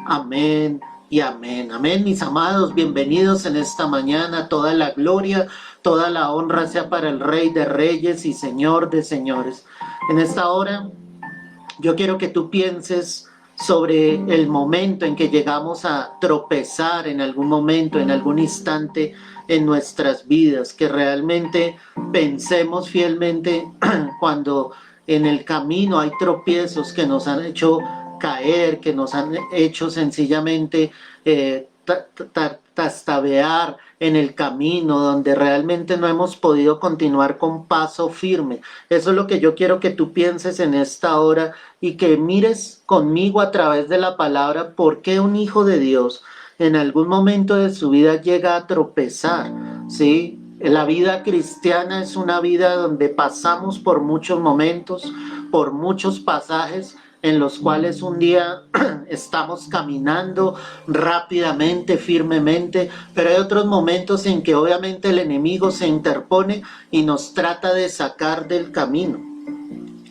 Amén y amén. Amén, mis amados, bienvenidos en esta mañana. Toda la gloria, toda la honra sea para el Rey de Reyes y Señor de Señores. En esta hora yo quiero que tú pienses sobre el momento en que llegamos a tropezar en algún momento, en algún instante en nuestras vidas, que realmente pensemos fielmente cuando en el camino hay tropiezos que nos han hecho caer, que nos han hecho sencillamente tastavear en el camino, donde realmente no hemos podido continuar con paso firme. Eso es lo que yo quiero que tú pienses en esta hora y que mires conmigo a través de la palabra por qué un hijo de Dios en algún momento de su vida llega a tropezar, ¿sí? La vida cristiana es una vida donde pasamos por muchos momentos, por muchos pasajes en los cuales un día estamos caminando rápidamente, firmemente, pero hay otros momentos en que obviamente el enemigo se interpone y nos trata de sacar del camino.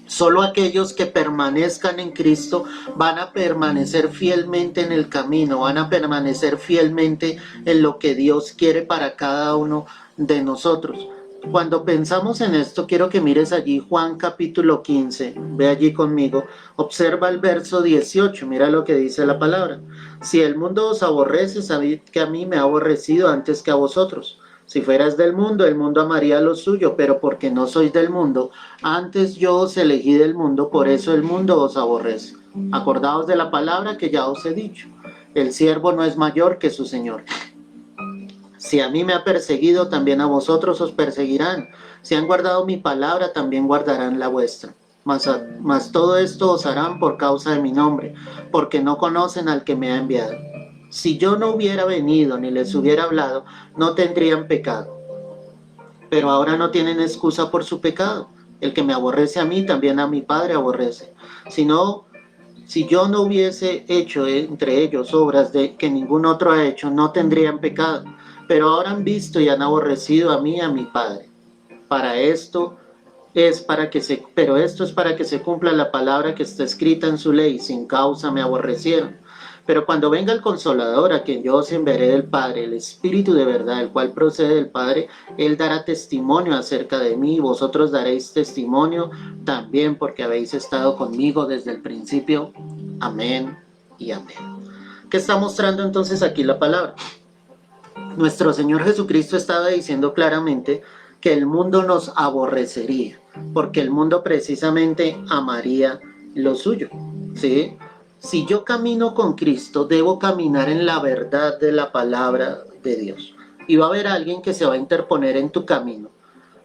Solo aquellos que permanezcan en Cristo van a permanecer fielmente en el camino, van a permanecer fielmente en lo que Dios quiere para cada uno de nosotros. Cuando pensamos en esto, quiero que mires allí Juan capítulo 15, ve allí conmigo, observa el verso 18, mira lo que dice la palabra. Si el mundo os aborrece, sabed que a mí me ha aborrecido antes que a vosotros. Si fueras del mundo, el mundo amaría lo suyo, pero porque no sois del mundo, antes yo os elegí del mundo, por eso el mundo os aborrece. Acordaos de la palabra que ya os he dicho. El siervo no es mayor que su señor. Si a mí me ha perseguido, también a vosotros os perseguirán. Si han guardado mi palabra, también guardarán la vuestra. Mas todo esto os harán por causa de mi nombre, porque no conocen al que me ha enviado. Si yo no hubiera venido ni les hubiera hablado, no tendrían pecado. Pero ahora no tienen excusa por su pecado. El que me aborrece a mí, también a mi Padre aborrece. Si yo no hubiese hecho entre ellos obras que ningún otro ha hecho, no tendrían pecado. Pero ahora han visto y han aborrecido a mí y a mi Padre. Pero esto es para que se cumpla la palabra que está escrita en su ley. Sin causa me aborrecieron. Pero cuando venga el Consolador, a quien yo os enviaré del Padre, el Espíritu de verdad, el cual procede del Padre, Él dará testimonio acerca de mí, y vosotros daréis testimonio también, porque habéis estado conmigo desde el principio. Amén y amén. ¿Qué está mostrando entonces aquí la palabra? Nuestro Señor Jesucristo estaba diciendo claramente que el mundo nos aborrecería, porque el mundo precisamente amaría lo suyo, ¿sí? Si yo camino con Cristo, debo caminar en la verdad de la palabra de Dios. Y va a haber alguien que se va a interponer en tu camino,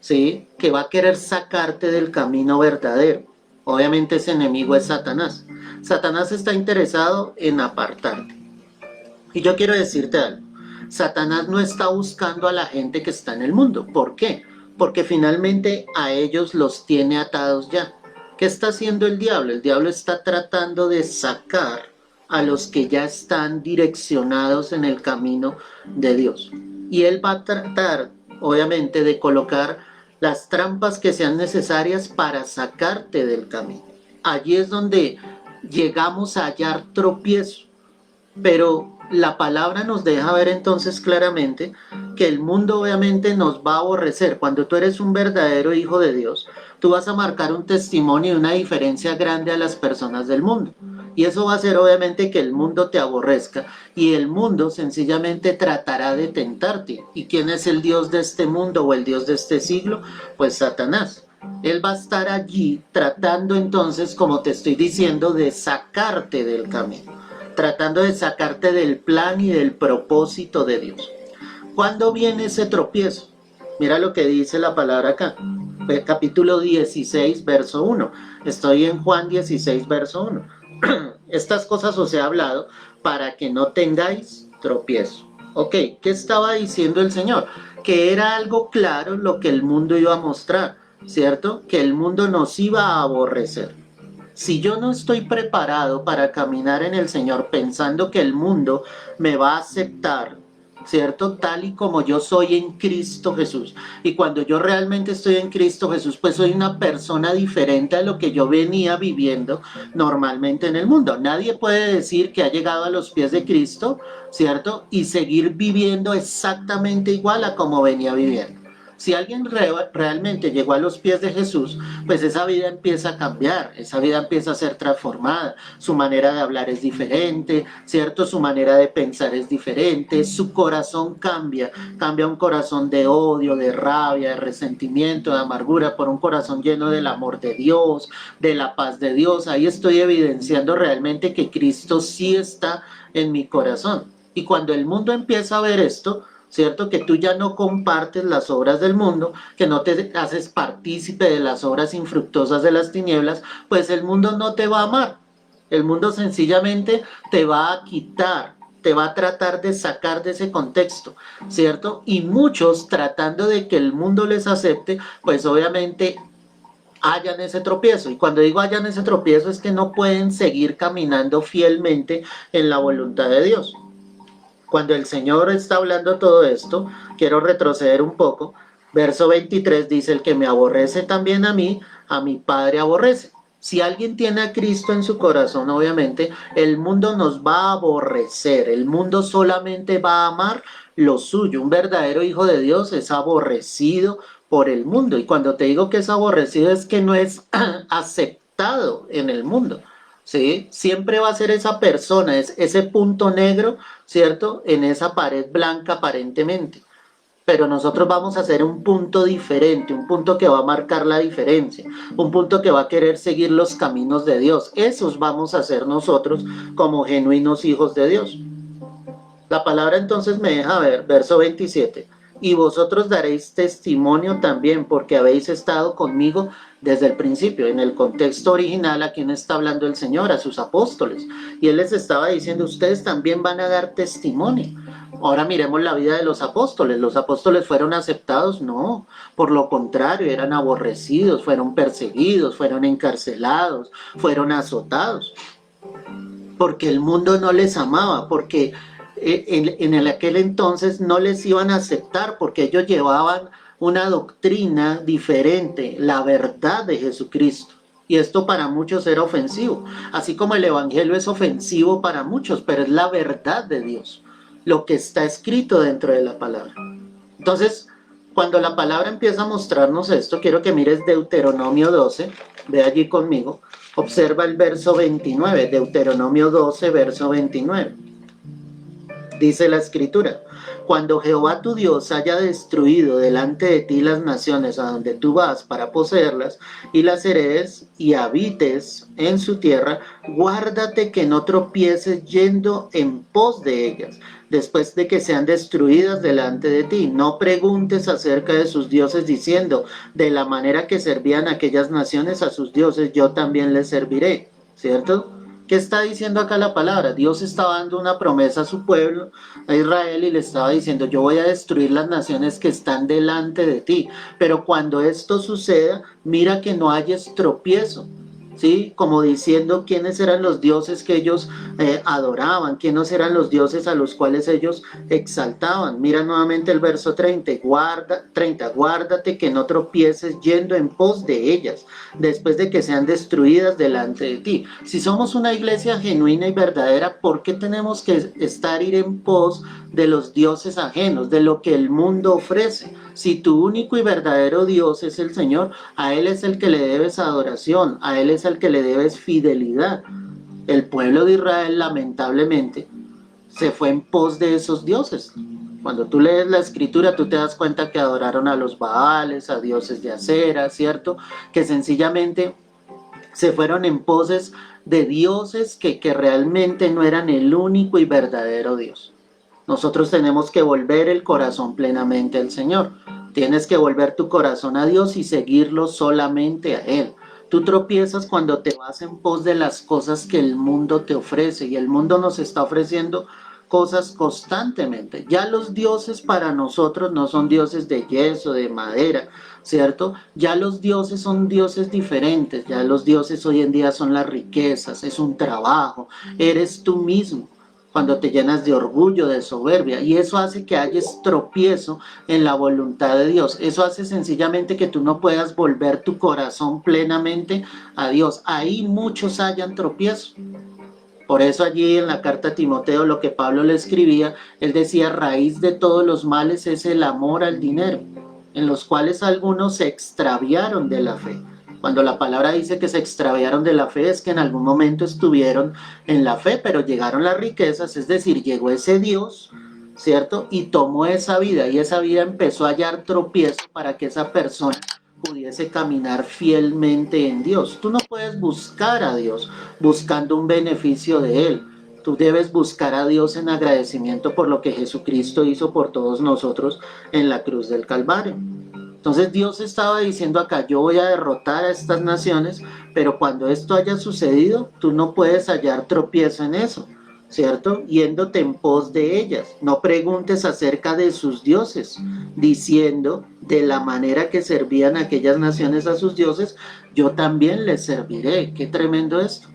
¿sí? Que va a querer sacarte del camino verdadero. Obviamente ese enemigo es Satanás. Satanás está interesado en apartarte. Y yo quiero decirte algo. Satanás no está buscando a la gente que está en el mundo. ¿Por qué? Porque finalmente a ellos los tiene atados ya. ¿Qué está haciendo el diablo? El diablo está tratando de sacar a los que ya están direccionados en el camino de Dios. Y él va a tratar, obviamente, de colocar las trampas que sean necesarias para sacarte del camino. Allí es donde llegamos a hallar tropiezo. Pero la palabra nos deja ver entonces claramente que el mundo obviamente nos va a aborrecer. Cuando tú eres un verdadero hijo de Dios, tú vas a marcar un testimonio y una diferencia grande a las personas del mundo. Y eso va a hacer obviamente que el mundo te aborrezca y el mundo sencillamente tratará de tentarte. ¿Y quién es el Dios de este mundo o el Dios de este siglo? Pues Satanás. Él va a estar allí tratando entonces, como te estoy diciendo, de sacarte del camino, tratando de sacarte del plan y del propósito de Dios. ¿Cuándo viene ese tropiezo? Mira lo que dice la palabra acá, capítulo 16, verso 1. Estoy en Juan 16, verso 1. Estas cosas os he hablado para que no tengáis tropiezo. Ok, ¿qué estaba diciendo el Señor? Que era algo claro lo que el mundo iba a mostrar, ¿cierto? Que el mundo nos iba a aborrecer. Si yo no estoy preparado para caminar en el Señor pensando que el mundo me va a aceptar, ¿cierto? Tal y como yo soy en Cristo Jesús. Y cuando yo realmente estoy en Cristo Jesús, pues soy una persona diferente a lo que yo venía viviendo normalmente en el mundo. Nadie puede decir que ha llegado a los pies de Cristo, ¿cierto? Y seguir viviendo exactamente igual a como venía viviendo. Si alguien realmente llegó a los pies de Jesús, pues esa vida empieza a cambiar, esa vida empieza a ser transformada, su manera de hablar es diferente, ¿cierto? Su manera de pensar es diferente, su corazón cambia, cambia un corazón de odio, de rabia, de resentimiento, de amargura, por un corazón lleno del amor de Dios, de la paz de Dios. Ahí estoy evidenciando realmente que Cristo sí está en mi corazón. Y cuando el mundo empieza a ver esto, ¿cierto? Que tú ya no compartes las obras del mundo, que no te haces partícipe de las obras infructuosas de las tinieblas, pues el mundo no te va a amar. El mundo sencillamente te va a quitar, te va a tratar de sacar de ese contexto, ¿cierto? Y muchos tratando de que el mundo les acepte, pues obviamente hallan ese tropiezo. Y cuando digo hallan ese tropiezo es que no pueden seguir caminando fielmente en la voluntad de Dios. Cuando el Señor está hablando todo esto, quiero retroceder un poco. Verso 23 dice, el que me aborrece también a mi Padre aborrece. Si alguien tiene a Cristo en su corazón, obviamente, el mundo nos va a aborrecer. El mundo solamente va a amar lo suyo. Un verdadero hijo de Dios es aborrecido por el mundo. Y cuando te digo que es aborrecido es que no es aceptado en el mundo. ¿Sí? Siempre va a ser esa persona, es ese punto negro, ¿cierto? En esa pared blanca aparentemente. Pero nosotros vamos a hacer un punto diferente, un punto que va a marcar la diferencia, un punto que va a querer seguir los caminos de Dios. Esos vamos a ser nosotros como genuinos hijos de Dios. La palabra entonces me deja ver, verso 27. Y vosotros daréis testimonio también, porque habéis estado conmigo desde el principio. En el contexto original, ¿a quién está hablando el Señor? A sus apóstoles. Y Él les estaba diciendo, ustedes también van a dar testimonio. Ahora miremos la vida de los apóstoles. ¿Los apóstoles fueron aceptados? No. Por lo contrario, eran aborrecidos, fueron perseguidos, fueron encarcelados, fueron azotados. Porque el mundo no les amaba, porque en aquel entonces no les iban a aceptar, porque ellos llevaban una doctrina diferente, la verdad de Jesucristo. Y esto para muchos era ofensivo, así como el evangelio es ofensivo para muchos, pero es la verdad de Dios, lo que está escrito dentro de la palabra. Entonces, cuando la palabra empieza a mostrarnos esto, quiero que mires Deuteronomio 12, ve allí conmigo, observa el verso 29, Deuteronomio 12, verso 29. Dice la escritura, cuando Jehová tu Dios haya destruido delante de ti las naciones a donde tú vas para poseerlas y las heredes y habites en su tierra, guárdate que no tropieces yendo en pos de ellas, después de que sean destruidas delante de ti. No preguntes acerca de sus dioses diciendo, de la manera que servían aquellas naciones a sus dioses, yo también les serviré, ¿cierto? ¿Qué está diciendo acá la palabra? Dios estaba dando una promesa a su pueblo, a Israel, y le estaba diciendo, yo voy a destruir las naciones que están delante de ti. Pero cuando esto suceda, mira que no hayas tropiezo. ¿Sí? Como diciendo quiénes eran los dioses que ellos adoraban, quiénes eran los dioses a los cuales ellos exaltaban. Mira nuevamente el verso 30, guárdate que no tropieces yendo en pos de ellas, después de que sean destruidas delante de ti. Si somos una iglesia genuina y verdadera, ¿por qué tenemos que ir en pos de los dioses ajenos, de lo que el mundo ofrece? Si tu único y verdadero Dios es el Señor, a Él es el que le debes adoración, a Él es el que le debes fidelidad. El pueblo de Israel, lamentablemente, se fue en pos de esos dioses. Cuando tú lees la escritura, tú te das cuenta que adoraron a los Baales, a dioses de acera, ¿cierto? Que sencillamente se fueron en poses de dioses que realmente no eran el único y verdadero Dios. Nosotros tenemos que volver el corazón plenamente al Señor. Tienes que volver tu corazón a Dios y seguirlo solamente a Él. Tú tropiezas cuando te vas en pos de las cosas que el mundo te ofrece, y el mundo nos está ofreciendo cosas constantemente. Ya los dioses para nosotros no son dioses de yeso, de madera, ¿cierto? Ya los dioses son dioses diferentes. Ya los dioses hoy en día son las riquezas, es un trabajo, eres tú mismo. cuando te llenas de orgullo, de soberbia, y eso hace que haya tropiezo en la voluntad de Dios. Eso hace sencillamente que tú no puedas volver tu corazón plenamente a Dios. Ahí muchos hayan tropiezo. Por eso allí en la carta a Timoteo, lo que Pablo le escribía, él decía, raíz de todos los males es el amor al dinero, en los cuales algunos se extraviaron de la fe. Cuando la palabra dice que se extraviaron de la fe, es que en algún momento estuvieron en la fe, pero llegaron las riquezas, es decir, llegó ese Dios, ¿cierto? Y tomó esa vida, y esa vida empezó a hallar tropiezo para que esa persona pudiese caminar fielmente en Dios. Tú no puedes buscar a Dios buscando un beneficio de Él. Tú debes buscar a Dios en agradecimiento por lo que Jesucristo hizo por todos nosotros en la cruz del Calvario. Entonces Dios estaba diciendo acá, yo voy a derrotar a estas naciones, pero cuando esto haya sucedido, tú no puedes hallar tropiezo en eso, ¿cierto? Yéndote en pos de ellas. No preguntes acerca de sus dioses, diciendo de la manera que servían aquellas naciones a sus dioses, yo también les serviré. Qué tremendo esto.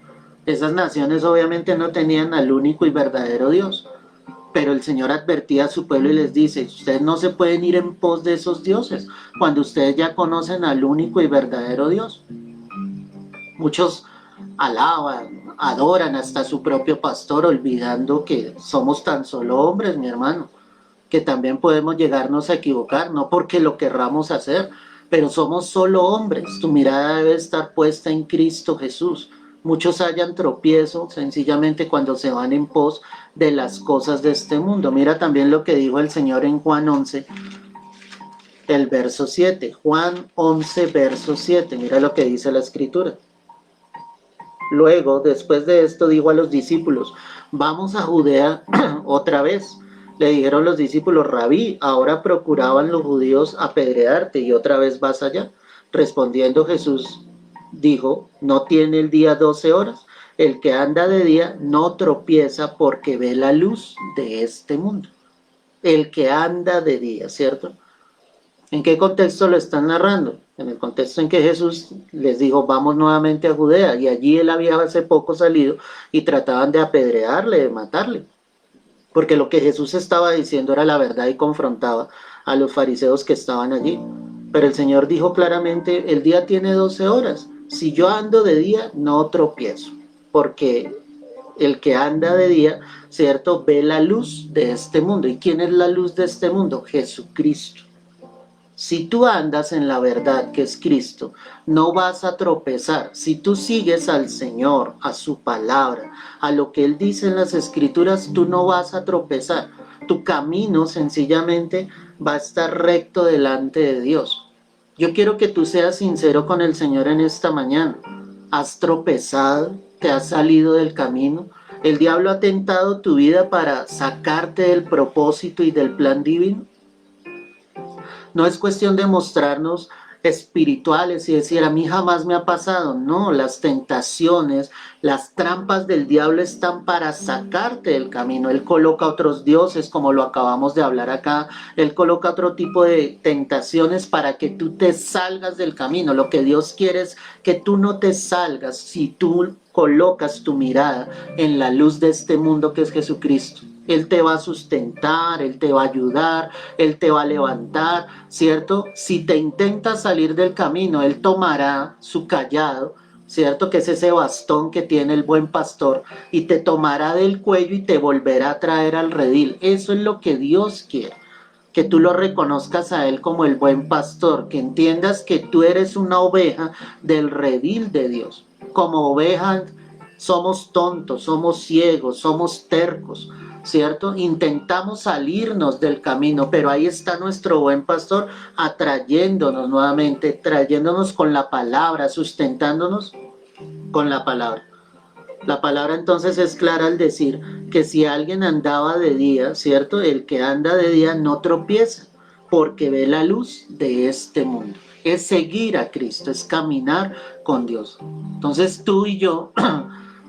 Esas naciones obviamente no tenían al único y verdadero Dios. Pero el Señor advertía a su pueblo y les dice, ustedes no se pueden ir en pos de esos dioses, cuando ustedes ya conocen al único y verdadero Dios. Muchos alaban, adoran hasta su propio pastor, olvidando que somos tan solo hombres, mi hermano, que también podemos llegarnos a equivocar, no porque lo querramos hacer, pero somos solo hombres. Tu mirada debe estar puesta en Cristo Jesús. Muchos hallan tropiezo sencillamente cuando se van en pos de las cosas de este mundo. Mira también lo que dijo el Señor en Juan 11, el verso 7. Juan 11, verso 7. Mira lo que dice la Escritura. Luego, después de esto, dijo a los discípulos, vamos a Judea otra vez. Le dijeron los discípulos, Rabí, ahora procuraban los judíos apedrearte y otra vez vas allá. Respondiendo Jesús, dijo, ¿no tiene el día 12 horas? El que anda de día no tropieza porque ve la luz de este mundo. El que anda de día, ¿cierto? ¿En qué contexto lo están narrando? En el contexto en que Jesús les dijo, vamos nuevamente a Judea, y allí él había hace poco salido y trataban de apedrearle, de matarle, porque lo que Jesús estaba diciendo era la verdad y confrontaba a los fariseos que estaban allí. Pero el Señor dijo claramente, el día tiene 12 horas, si yo ando de día no tropiezo, porque el que anda de día, ¿cierto?, ve la luz de este mundo. ¿Y quién es la luz de este mundo? Jesucristo. Si tú andas en la verdad que es Cristo, no vas a tropezar. Si tú sigues al Señor, a su palabra, a lo que Él dice en las Escrituras, tú no vas a tropezar. Tu camino sencillamente va a estar recto delante de Dios. Yo quiero que tú seas sincero con el Señor en esta mañana. ¿Has tropezado? ¿Te has salido del camino? ¿El diablo ha tentado tu vida para sacarte del propósito y del plan divino? No es cuestión de mostrarnos espirituales y decir, a mí jamás me ha pasado. No, las tentaciones, las trampas del diablo están para sacarte del camino. Él coloca otros dioses, como lo acabamos de hablar acá. Él coloca otro tipo de tentaciones para que tú te salgas del camino. Lo que Dios quiere es que tú no te salgas si tú colocas tu mirada en la luz de este mundo que es Jesucristo. Él te va a sustentar, Él te va a ayudar, Él te va a levantar, ¿cierto? Si te intentas salir del camino, Él tomará su callado, ¿cierto? Que es ese bastón que tiene el buen pastor, y te tomará del cuello y te volverá a traer al redil. Eso es lo que Dios quiere, que tú lo reconozcas a Él como el buen pastor, que entiendas que tú eres una oveja del redil de Dios. Como ovejas somos tontos, somos ciegos, somos tercos, ¿cierto? Intentamos salirnos del camino, pero ahí está nuestro buen pastor atrayéndonos nuevamente, trayéndonos con la palabra, sustentándonos con la palabra. La palabra entonces es clara al decir que si alguien andaba de día, ¿cierto? El que anda de día no tropieza porque ve la luz de este mundo. Es seguir a Cristo, es caminar con Dios. Entonces tú y yo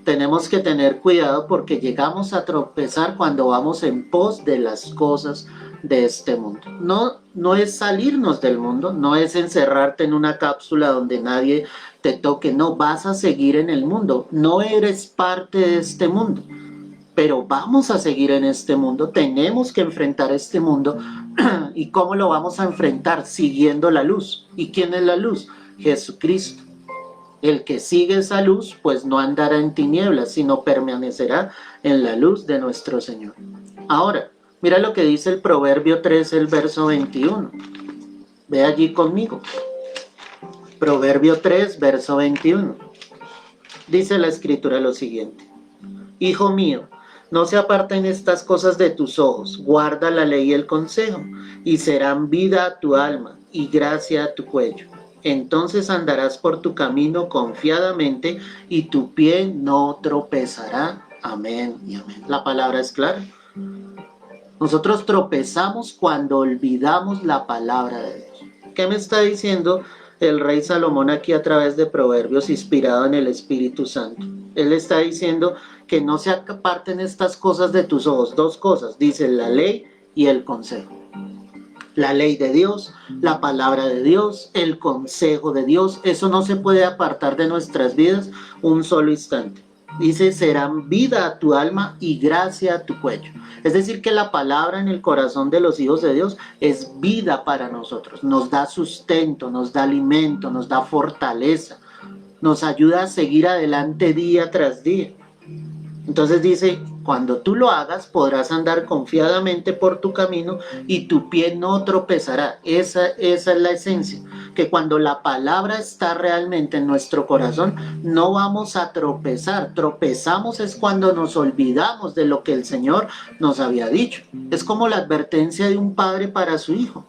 tenemos que tener cuidado porque llegamos a tropezar cuando vamos en pos de las cosas de este mundo. No es salirnos del mundo, no es encerrarte en una cápsula donde nadie te toque, no, vas a seguir en el mundo, no eres parte de este mundo. pero vamos a seguir en este mundo, tenemos que enfrentar este mundo. ¿Y cómo lo vamos a enfrentar? Siguiendo la luz. ¿Y quién es la luz? Jesucristo. El que sigue esa luz, pues no andará en tinieblas, sino permanecerá en la luz de nuestro Señor. Ahora, mira lo que dice el Proverbio 3, el verso 21. Ve allí conmigo. Proverbio 3, verso 21. Dice la Escritura lo siguiente: Hijo mío, no se aparten estas cosas de tus ojos, guarda la ley y el consejo, y serán vida a tu alma y gracia a tu cuello. Entonces andarás por tu camino confiadamente y tu pie no tropezará. Amén y amén. La palabra es clara. Nosotros tropezamos cuando olvidamos la palabra de Dios. ¿Qué me está diciendo el rey Salomón aquí a través de Proverbios, inspirado en el Espíritu Santo? Él está diciendo que no se aparten estas cosas de tus ojos. Dos cosas, dice la ley y el consejo. La ley de Dios, la palabra de Dios, el consejo de Dios, eso no se puede apartar de nuestras vidas un solo instante. Dice, serán vida a tu alma y gracia a tu cuello. Es decir, que la palabra en el corazón de los hijos de Dios es vida para nosotros. Nos da sustento, nos da alimento, nos da fortaleza, nos ayuda a seguir adelante día tras día. Entonces dice, cuando tú lo hagas, podrás andar confiadamente por tu camino y tu pie no tropezará. Esa es la esencia, que cuando la palabra está realmente en nuestro corazón, no vamos a tropezar. Tropezamos es cuando nos olvidamos de lo que el Señor nos había dicho. Es como la advertencia de un padre para su hijo.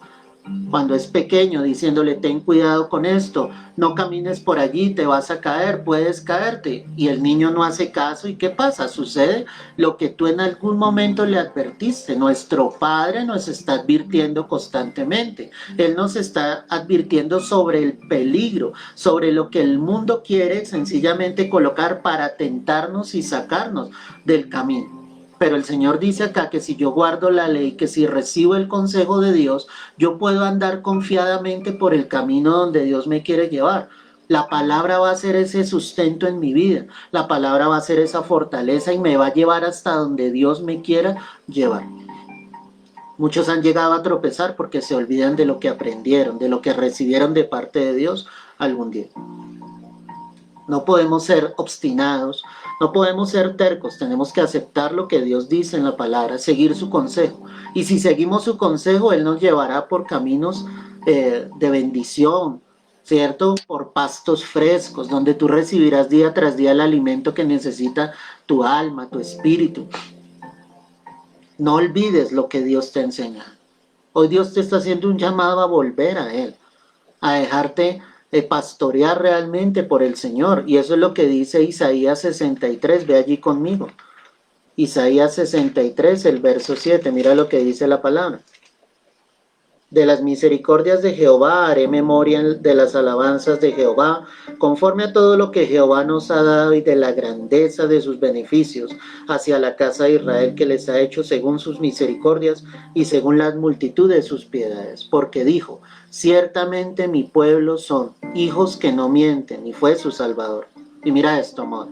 Cuando es pequeño, diciéndole, ten cuidado con esto, no camines por allí, te vas a caer, puedes caerte. Y el niño no hace caso, ¿y qué pasa? Sucede lo que tú en algún momento le advertiste. Nuestro Padre nos está advirtiendo constantemente. Él nos está advirtiendo sobre el peligro, sobre lo que el mundo quiere sencillamente colocar para tentarnos y sacarnos del camino. Pero el Señor dice acá que si yo guardo la ley, que si recibo el consejo de Dios, yo puedo andar confiadamente por el camino donde Dios me quiere llevar. La palabra va a ser ese sustento en mi vida. La palabra va a ser esa fortaleza y me va a llevar hasta donde Dios me quiera llevar. Muchos han llegado a tropezar porque se olvidan de lo que aprendieron, de lo que recibieron de parte de Dios algún día. No podemos ser obstinados, no podemos ser tercos, tenemos que aceptar lo que Dios dice en la palabra, seguir su consejo. Y si seguimos su consejo, Él nos llevará por caminos de bendición, ¿cierto? Por pastos frescos, donde tú recibirás día tras día el alimento que necesita tu alma, tu espíritu. No olvides lo que Dios te enseña. Hoy Dios te está haciendo un llamado a volver a Él, a dejarte pastorear realmente por el Señor. Y eso es lo que dice Isaías 63, ve allí conmigo. Isaías 63, el verso 7, mira lo que dice la palabra. De las misericordias de Jehová haré memoria de las alabanzas de Jehová, conforme a todo lo que Jehová nos ha dado y de la grandeza de sus beneficios hacia la casa de Israel, que les ha hecho según sus misericordias y según la multitud de sus piedades. Porque dijo, ciertamente mi pueblo son hijos que no mienten, y fue su Salvador. Y mira esto, amor.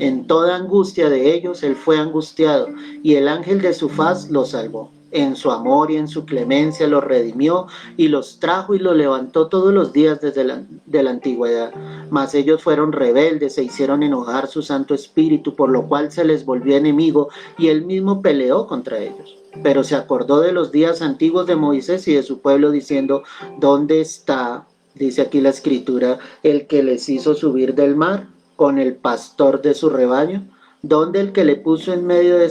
En toda angustia de ellos él fue angustiado, y el ángel de su faz los salvó. En su amor y en su clemencia los redimió y los trajo y los levantó todos los días desde la antigüedad. Mas ellos fueron rebeldes e hicieron enojar su Santo Espíritu, por lo cual se les volvió enemigo y él mismo peleó contra ellos. Pero se acordó de los días antiguos de Moisés y de su pueblo, diciendo, ¿dónde está, dice aquí la Escritura, el que les hizo subir del mar con el pastor de su rebaño? ¿Dónde el que le puso en medio de en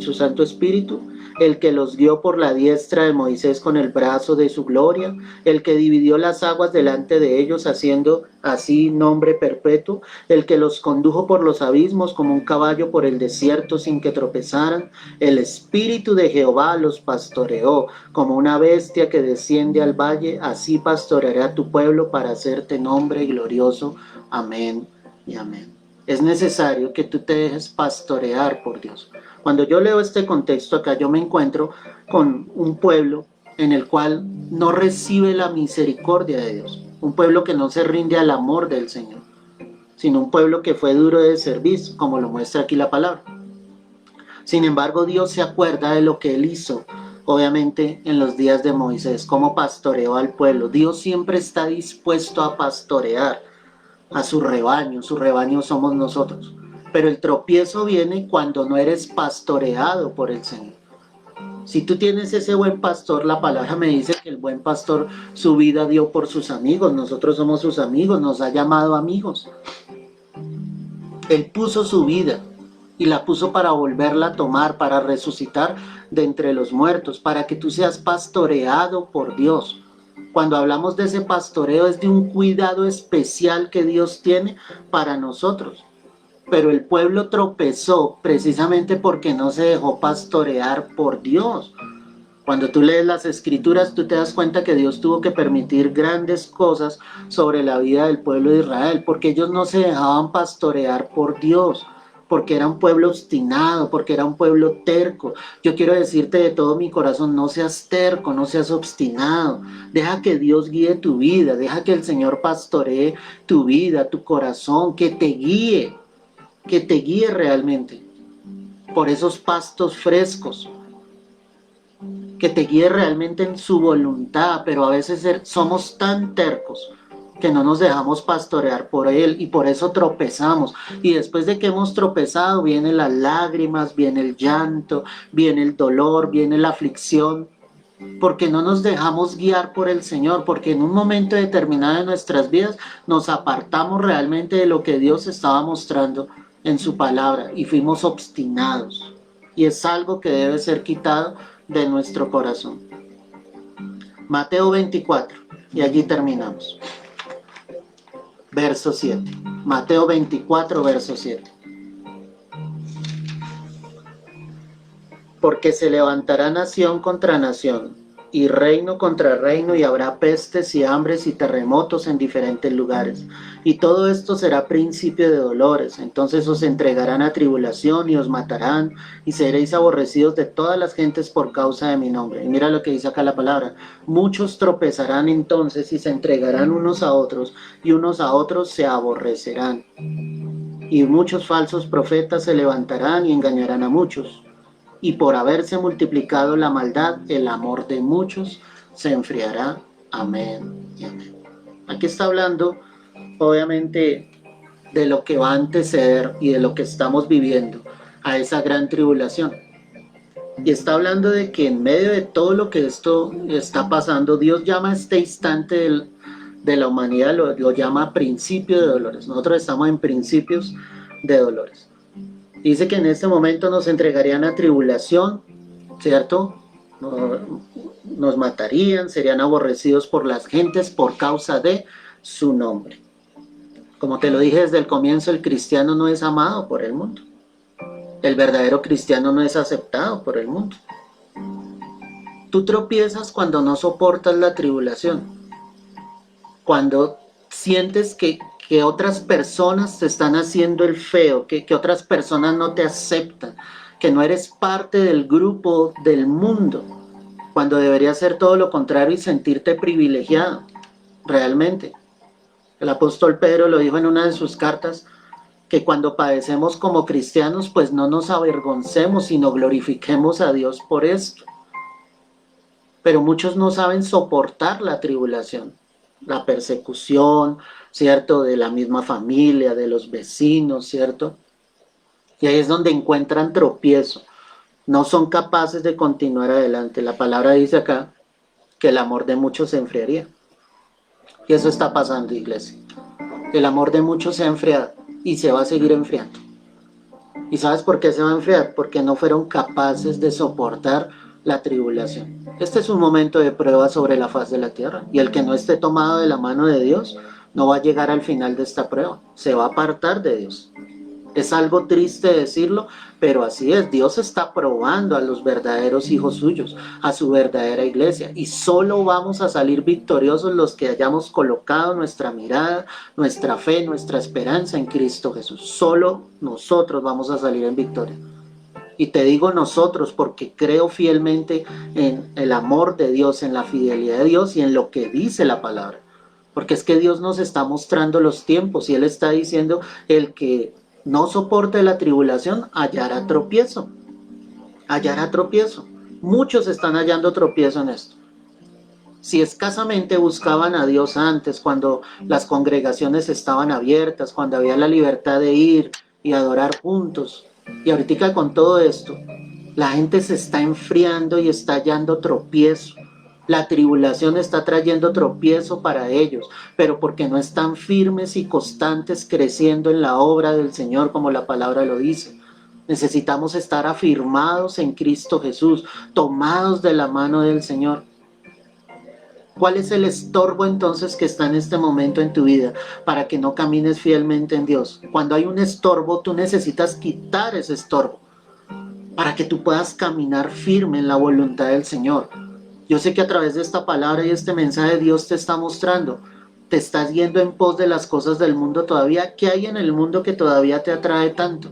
su Santo Espíritu? El que los guió por la diestra de Moisés con el brazo de su gloria, el que dividió las aguas delante de ellos, haciendo así nombre perpetuo, el que los condujo por los abismos como un caballo por el desierto sin que tropezaran. El Espíritu de Jehová los pastoreó, como una bestia que desciende al valle, así pastoreará tu pueblo para hacerte nombre glorioso. Amén y amén. Es necesario que tú te dejes pastorear por Dios. Cuando yo leo este contexto acá, yo me encuentro con un pueblo en el cual no recibe la misericordia de Dios. Un pueblo que no se rinde al amor del Señor, sino un pueblo que fue duro de servicio, como lo muestra aquí la palabra. Sin embargo, Dios se acuerda de lo que Él hizo, obviamente en los días de Moisés, cómo pastoreó al pueblo. Dios siempre está dispuesto a pastorear a su rebaño somos nosotros. Pero el tropiezo viene cuando no eres pastoreado por el Señor. Si tú tienes ese buen pastor, la palabra me dice que el buen pastor su vida dio por sus amigos, nosotros somos sus amigos, nos ha llamado amigos. Él puso su vida y la puso para volverla a tomar, para resucitar de entre los muertos, para que tú seas pastoreado por Dios. Cuando hablamos de ese pastoreo es de un cuidado especial que Dios tiene para nosotros. Pero el pueblo tropezó precisamente porque no se dejó pastorear por Dios. Cuando tú lees las escrituras, tú te das cuenta que Dios tuvo que permitir grandes cosas sobre la vida del pueblo de Israel, porque ellos no se dejaban pastorear por Dios, porque era un pueblo obstinado, porque era un pueblo terco. Yo quiero decirte de todo mi corazón, no seas terco, no seas obstinado. Deja que Dios guíe tu vida, deja que el Señor pastoree tu vida, tu corazón, que te guíe realmente por esos pastos frescos, que te guíe realmente en su voluntad, pero a veces somos tan tercos que no nos dejamos pastorear por Él y por eso tropezamos. Y después de que hemos tropezado, vienen las lágrimas, viene el llanto, viene el dolor, viene la aflicción, porque no nos dejamos guiar por el Señor, porque en un momento determinado de nuestras vidas nos apartamos realmente de lo que Dios estaba mostrando en su palabra y fuimos obstinados. Y es algo que debe ser quitado de nuestro corazón. Mateo 24, y allí terminamos. Verso 7. Mateo 24, verso 7. Porque se levantará nación contra nación, y reino contra reino, y habrá pestes y hambres y terremotos en diferentes lugares. Y todo esto será principio de dolores. Entonces os entregarán a tribulación y os matarán, y seréis aborrecidos de todas las gentes por causa de mi nombre. Y mira lo que dice acá la palabra. Muchos tropezarán entonces y se entregarán unos a otros, y unos a otros se aborrecerán. Y muchos falsos profetas se levantarán y engañarán a muchos. Y por haberse multiplicado la maldad, el amor de muchos se enfriará. Amén y amén. Aquí está hablando, obviamente, de lo que va a anteceder y de lo que estamos viviendo a esa gran tribulación. Y está hablando de que en medio de todo lo que esto está pasando, Dios llama a este instante de la humanidad, lo llama principio de dolores. Nosotros estamos en principios de dolores. Dice que en este momento nos entregarían a tribulación, ¿cierto? Nos matarían, serían aborrecidos por las gentes por causa de su nombre. Como te lo dije desde el comienzo, el cristiano no es amado por el mundo. El verdadero cristiano no es aceptado por el mundo. Tú tropiezas cuando no soportas la tribulación, cuando sientes que otras personas te están haciendo el feo, que otras personas no te aceptan, que no eres parte del grupo del mundo, cuando debería ser todo lo contrario y sentirte privilegiado, realmente. El apóstol Pedro lo dijo en una de sus cartas, que cuando padecemos como cristianos, pues no nos avergoncemos, sino glorifiquemos a Dios por esto. Pero muchos no saben soportar la tribulación, la persecución, ¿cierto? De la misma familia, de los vecinos, ¿cierto? Y ahí es donde encuentran tropiezo. No son capaces de continuar adelante. La palabra dice acá que el amor de muchos se enfriaría. Y eso está pasando, iglesia. El amor de muchos se ha enfriado y se va a seguir enfriando. ¿Y sabes por qué se va a enfriar? Porque no fueron capaces de soportar la tribulación. Este es un momento de prueba sobre la faz de la tierra. Y el que no esté tomado de la mano de Dios no va a llegar al final de esta prueba. Se va a apartar de Dios. Es algo triste decirlo, pero así es. Dios está probando a los verdaderos hijos suyos, a su verdadera iglesia. Y solo vamos a salir victoriosos los que hayamos colocado nuestra mirada, nuestra fe, nuestra esperanza en Cristo Jesús. Solo nosotros vamos a salir en victoria. Y te digo nosotros porque creo fielmente en el amor de Dios, en la fidelidad de Dios y en lo que dice la palabra. Porque es que Dios nos está mostrando los tiempos y Él está diciendo, el que no soporte la tribulación hallará tropiezo. hallará tropiezo. Muchos están hallando tropiezo en esto. Si escasamente buscaban a Dios antes, cuando las congregaciones estaban abiertas, cuando había la libertad de ir y adorar juntos, y ahorita con todo esto, la gente se está enfriando y está hallando tropiezo. La tribulación está trayendo tropiezo para ellos, pero porque no están firmes y constantes creciendo en la obra del Señor, como la palabra lo dice. Necesitamos estar afirmados en Cristo Jesús, tomados de la mano del Señor. ¿Cuál es el estorbo entonces que está en este momento en tu vida para que no camines fielmente en Dios? Cuando hay un estorbo, tú necesitas quitar ese estorbo para que tú puedas caminar firme en la voluntad del Señor. Yo sé que a través de esta palabra y este mensaje Dios te está mostrando, te estás yendo en pos de las cosas del mundo todavía. ¿Qué hay en el mundo que todavía te atrae tanto?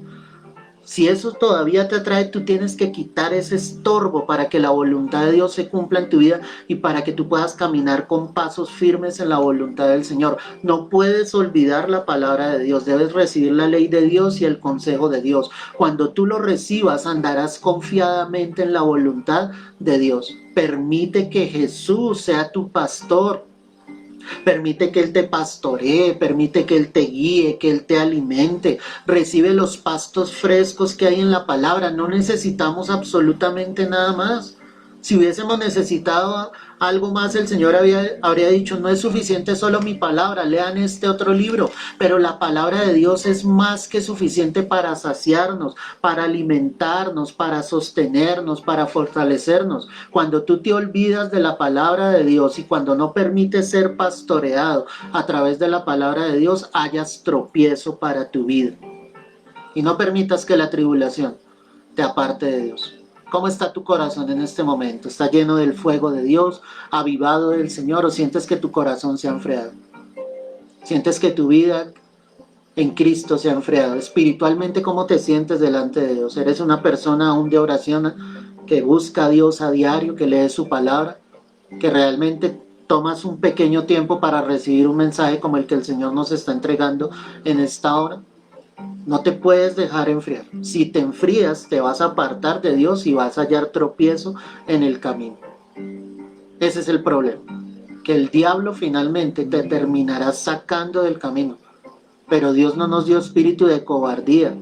Si eso todavía te atrae, tú tienes que quitar ese estorbo para que la voluntad de Dios se cumpla en tu vida y para que tú puedas caminar con pasos firmes en la voluntad del Señor. No puedes olvidar la palabra de Dios, debes recibir la ley de Dios y el consejo de Dios. Cuando tú lo recibas, andarás confiadamente en la voluntad de Dios. Permite que Jesús sea tu pastor. Permite que Él te pastoree, permite que Él te guíe, que Él te alimente. Recibe los pastos frescos que hay en la palabra. No necesitamos absolutamente nada más. Si hubiésemos necesitado algo más, el Señor habría dicho, no es suficiente solo mi palabra, lean este otro libro. Pero la palabra de Dios es más que suficiente para saciarnos, para alimentarnos, para sostenernos, para fortalecernos. Cuando tú te olvidas de la palabra de Dios y cuando no permites ser pastoreado a través de la palabra de Dios, hayas tropiezo para tu vida. Y no permitas que la tribulación te aparte de Dios. ¿Cómo está tu corazón en este momento? ¿Está lleno del fuego de Dios, avivado del Señor, o sientes que tu corazón se ha enfriado? ¿Sientes que tu vida en Cristo se ha enfriado? Espiritualmente, ¿cómo te sientes delante de Dios? ¿Eres una persona aún de oración que busca a Dios a diario, que lee su palabra, que realmente tomas un pequeño tiempo para recibir un mensaje como el que el Señor nos está entregando en esta hora? No te puedes dejar enfriar. Si te enfrías, te vas a apartar de Dios y vas a hallar tropiezo en el camino. Ese es el problema, que el diablo finalmente te terminará sacando del camino. Pero Dios no nos dio espíritu de cobardía,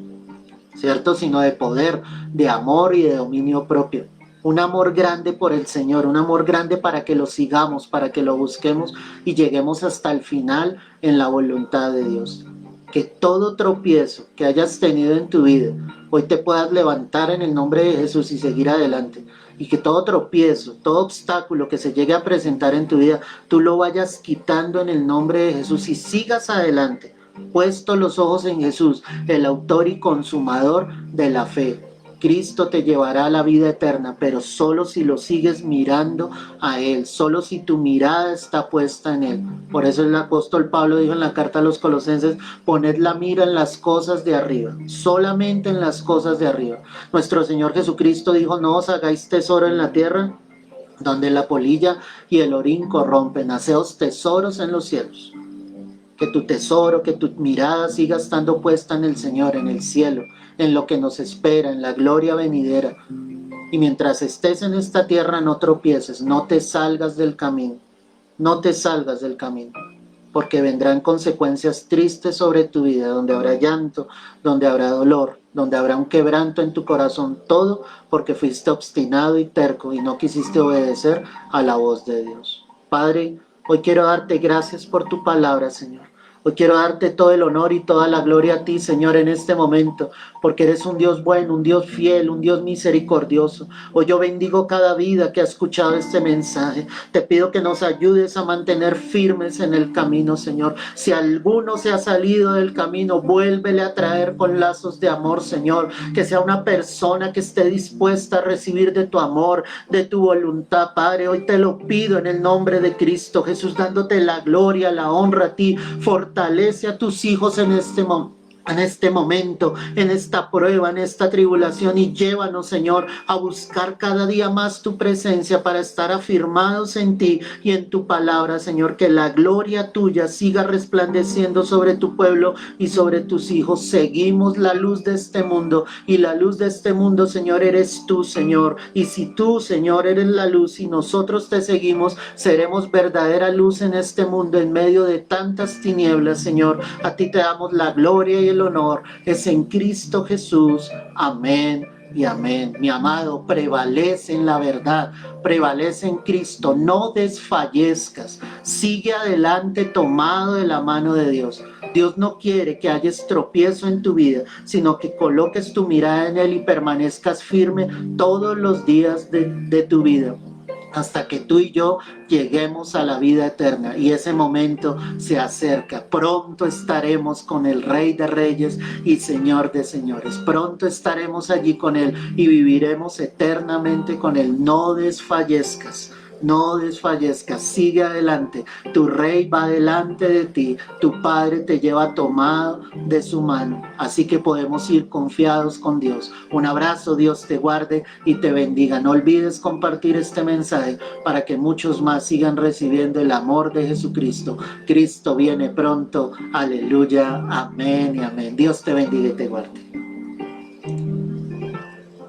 ¿cierto? Sino de poder, de amor y de dominio propio. Un amor grande por el Señor, un amor grande para que lo sigamos, para que lo busquemos y lleguemos hasta el final en la voluntad de Dios. Que todo tropiezo que hayas tenido en tu vida, hoy te puedas levantar en el nombre de Jesús y seguir adelante. Y que todo tropiezo, todo obstáculo que se llegue a presentar en tu vida, tú lo vayas quitando en el nombre de Jesús y sigas adelante, puesto los ojos en Jesús, el autor y consumador de la fe. Cristo te llevará a la vida eterna, pero solo si lo sigues mirando a Él, solo si tu mirada está puesta en Él. Por eso el apóstol Pablo dijo en la carta a los Colosenses, poned la mira en las cosas de arriba, solamente en las cosas de arriba. Nuestro Señor Jesucristo dijo, no os hagáis tesoro en la tierra, donde la polilla y el orín corrompen, haceos tesoros en los cielos. Que tu tesoro, que tu mirada siga estando puesta en el Señor, en el cielo, en lo que nos espera, en la gloria venidera. Y mientras estés en esta tierra no tropieces, no te salgas del camino, no te salgas del camino, porque vendrán consecuencias tristes sobre tu vida, donde habrá llanto, donde habrá dolor, donde habrá un quebranto en tu corazón, todo porque fuiste obstinado y terco y no quisiste obedecer a la voz de Dios. Padre, hoy quiero darte gracias por tu palabra, Señor. Hoy quiero darte todo el honor y toda la gloria a ti, Señor, en este momento, porque eres un Dios bueno, un Dios fiel, un Dios misericordioso. Hoy yo bendigo cada vida que ha escuchado este mensaje. Te pido que nos ayudes a mantener firmes en el camino, Señor. Si alguno se ha salido del camino, vuélvele a traer con lazos de amor, Señor. Que sea una persona que esté dispuesta a recibir de tu amor, de tu voluntad, Padre. Hoy te lo pido en el nombre de Cristo Jesús, dándote la gloria, la honra a ti. Fortalece a tus hijos en este momento. en este momento, en esta prueba, en esta tribulación, y llévanos, Señor, a buscar cada día más tu presencia para estar afirmados en ti y en tu palabra, Señor, que la gloria tuya siga resplandeciendo sobre tu pueblo y sobre tus hijos. Seguimos la luz de este mundo, y la luz de este mundo, Señor, eres tú, Señor, y si tú, Señor, eres la luz y nosotros te seguimos, seremos verdadera luz en este mundo en medio de tantas tinieblas, Señor. A ti te damos la gloria y el honor, es en Cristo Jesús. Amén y amén. Mi amado, prevalece en la verdad, prevalece en Cristo, no desfallezcas, sigue adelante tomado de la mano de Dios. Dios no quiere que haya tropiezo en tu vida, sino que coloques tu mirada en Él y permanezcas firme todos los días de tu vida, hasta que tú y yo lleguemos a la vida eterna, y ese momento se acerca. Pronto estaremos con el Rey de Reyes y Señor de Señores. Pronto estaremos allí con Él y viviremos eternamente con Él. No desfallezcas. No desfallezcas, sigue adelante, tu Rey va delante de ti, tu Padre te lleva tomado de su mano, así que podemos ir confiados con Dios. Un abrazo, Dios te guarde y te bendiga. No olvides compartir este mensaje para que muchos más sigan recibiendo el amor de Jesucristo. Cristo viene pronto, aleluya, amén y amén. Dios te bendiga y te guarde.